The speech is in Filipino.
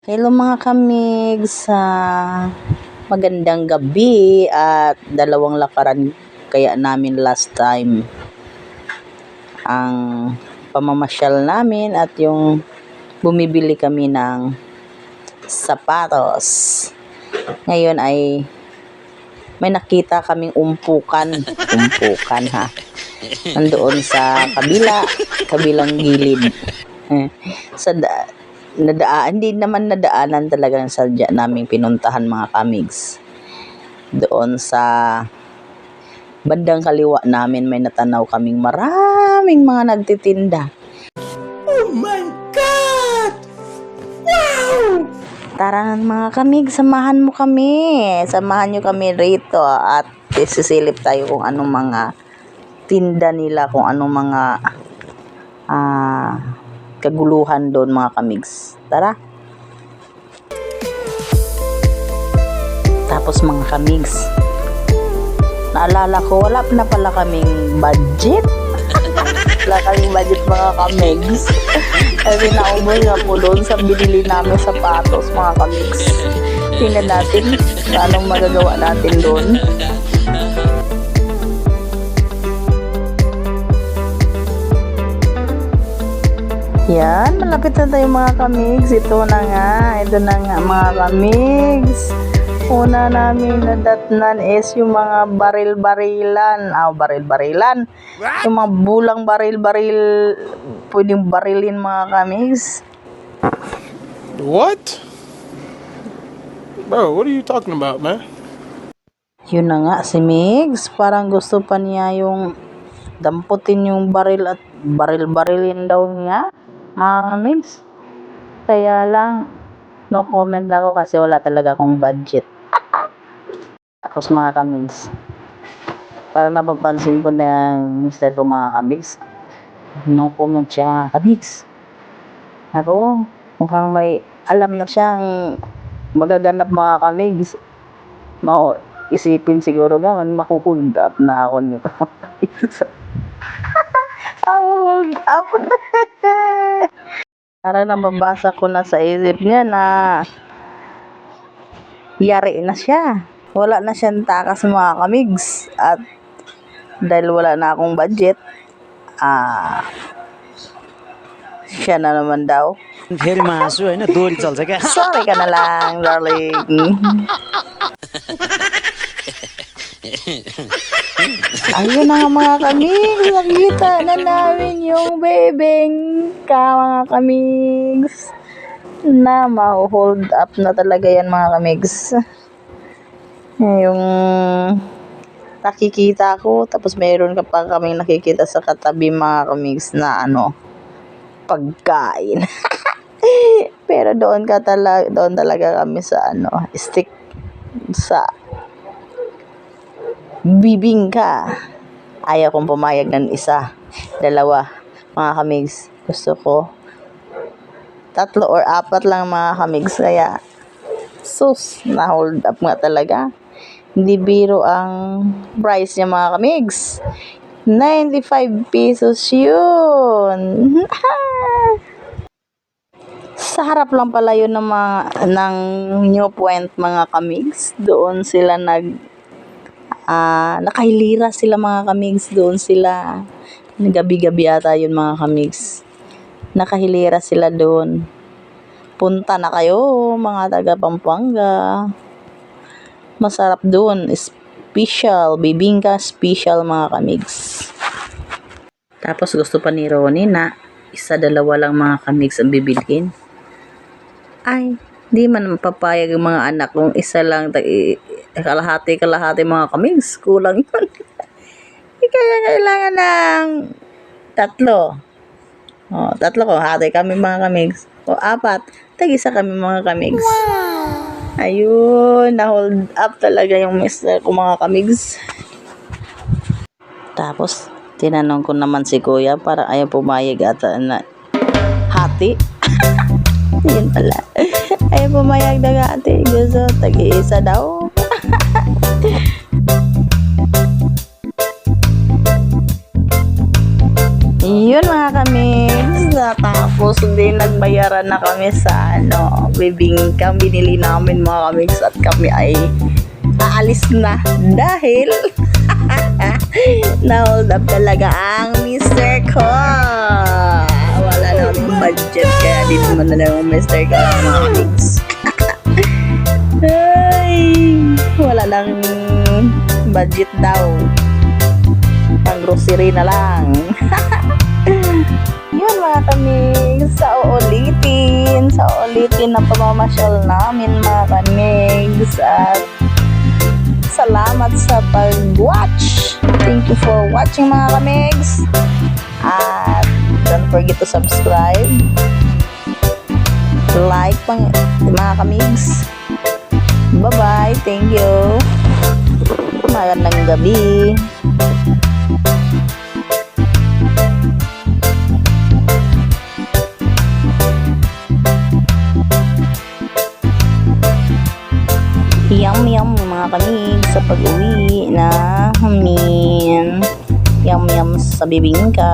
Hello mga kamig, sa magandang gabi at dalawang lakaran kaya namin last time. Ang pamamasyal namin at yung bumibili kami ng sapatos. Ngayon ay may nakita kaming umpukan ha. Nandoon sa kabilang gilid. Hindi naman nadaanan talaga ng sadya naming pinuntahan mga kamigs. Doon sa bandang kaliwa namin may natanaw kaming maraming mga nagtitinda. Oh my God! Wow! Tara mga kamig, samahan nyo kami rito at isisilip tayo kung anong mga tinda nila, kung anong mga kaguluhan doon mga kamigs. Tara. Tapos mga kamigs, naalala ko wala na pala kaming budget. Wala kaming budget mga kamigs. Kasi naubos na po doon sa binili namin sapatos mga kamigs. Tingnan natin kung anong magagawa natin doon. Yan, malapit na tayo mga kamigs. Ito na nga mga kamigs. Una namin nadatnan is yung mga baril-barilan. Baril-barilan. Yung mga bulang baril-baril, pwedeng barilin mga kamigs. What? Bro, what are you talking about, man? Yun na nga si Migs. Parang gusto pa niya yung damputin yung baril at baril-barilin daw niya. Mga kamigs. Kaya lang, no comment ako kasi wala talaga akong budget. Tapos mga kamigs, parang napapansin ko na mister ko mga kamigs, no comment siya kamigs. Ako, mukhang may alam na siyang magaganap mga kamigs. Isipin siguro naman, makuhold up na ako nito. Hold up. Parang nababasa ko na sa isip niya na yari na siya. Wala na siyang takas mga kamigs. At dahil wala na akong budget, siya na naman daw. Sorry ka na lang, darling. Ayun na nga mga kamigs, nakita na namin yung bebeng mga kamigs na ma-hold up na talaga yan mga kamigs. Yung nakikita ko, tapos mayroon ka pa kaming nakikita sa katabi mga kamigs na pagkain. Pero doon talaga kami sa stick sa bibingka. Ayaw kong pumayag ng isa, dalawa mga kamigs. Gusto ko 3 or 4 lang mga kamigs. Kaya sus, na hold up nga talaga. Hindi biro ang price niya mga kamigs. 95 pesos yun. Sa harap lang pala yun ng New Point mga kamigs. Doon sila nakahilira sila mga kamigs. Doon sila gabi-gabi ata yun mga kamigs. Nakahilira sila doon. Punta na kayo mga taga Pampanga. Masarap doon. Special, bibingka special mga kamigs. Tapos gusto pa ni Ronnie na 1-2 lang mga kamigs ang bibilhin. Ay, di man mapapayag ang mga anak kung isa lang, kalahati mga kamigs. Kulang yun. Kaya kailangan ng 3. 3 ko, hati kami mga kamigs. O 4, tag-isa kami mga kamigs. Ayun, na-hold up talaga yung mister ko mga kamigs. Tapos, tinanong ko naman si kuya para ayaw pumayag ata na hati. Yun pala. Ayaw pumayag na hati. Gusto, tag-iisa daw. Yun mga kamigs. Tapos hindi nagbayaran na kami sa bibingka. Binili namin mga kamigs at kami ay aalis na dahil na-hold up talaga ang mister ko. Wala na kaming budget kaya dito mo na lang ang mister ko mga kamigs. Ay, wala lang budget daw. Pang grocery na lang. Yun mga kamigs, sa uulitin na pamamasyal namin mga kamigs, at salamat sa pag-watch. Thank you for watching mga kamigs, at don't forget to subscribe, like pang mga kamigs. Bye bye, thank you, magandang gabi. Yum yum mga kamigs sa pag-uwi namin. Yum yum sa bibingka.